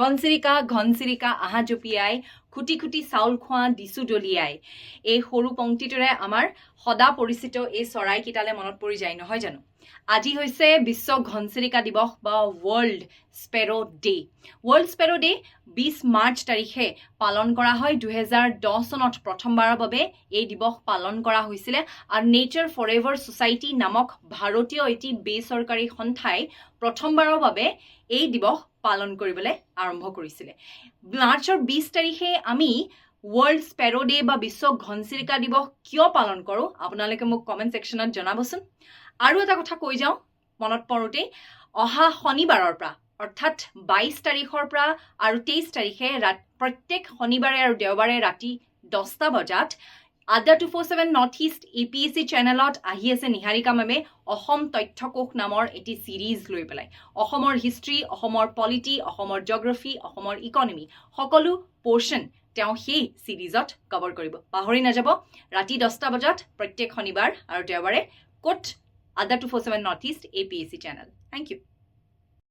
ঘনচিৰিকা আহা জপিয়াই খুটি খুটি চাউল খোৱা দিছু দলিয়াই এই সৰু পংক্তিটোৰে আমাৰ সদা পৰিচিত এই চৰাইকেইটালে মনত পৰি যায় নহয় জানো আজি হৈছে বিশ্ব ঘনচিৰিকা দিৱস বা world sparrow day world sparrow day 20 March তাৰিখে পালন কৰা হয় 2010 চনত প্ৰথমবাৰৰ বাবে এই দিৱস পালন কৰা হৈছিল আৰু নেচাৰ ফৰএভাৰ সোসাইটি নামক ভাৰতীয় এটি বেচৰকাৰী সংস্থাই প্ৰথমবাৰৰ বাবে এই দিৱস পালন কৰিবলৈ আৰম্ভ কৰিছিল মাৰ্চৰ 20 তাৰিখে আমি ৱৰ্ল্ড স্পেৰো ডে বা বিশ্ব ঘনচিৰিকা দিৱস কিয় পালন কৰোঁ আপোনালোকে মোক কমেন্ট সেকশনত জনাবচোন আৰু এটা কথা কৈ যাওঁ মনত পৰোতে অহা শনিবাৰৰ পৰা অৰ্থাৎ 22 তাৰিখৰ পৰা আৰু 23 তাৰিখে প্ৰত্যেক শনিবাৰে আৰু দেওবাৰে ৰাতি 10টা বজাত আড্ডা 247 নৰ্থ ইষ্ট এপিএছচি চেনেলত আহি আছে নিহাৰিকা মেমে অসম তথ্যকোষ নামৰ এটি সিৰিজ লৈ পেলাই অসমৰ হিষ্ট্ৰী অসমৰ পলিটি অসমৰ জিঅগ্ৰাফি অসমৰ ইকনমি সকলো পোৰ্শন তেওঁ সেই সিৰিজত কভাৰ কৰিব পাহৰি নাযাব ৰাতি 10টা বজাত প্ৰত্যেক শনিবাৰ আৰু দেওবাৰে কোট আড্ডা 247 north east APSC channel thank U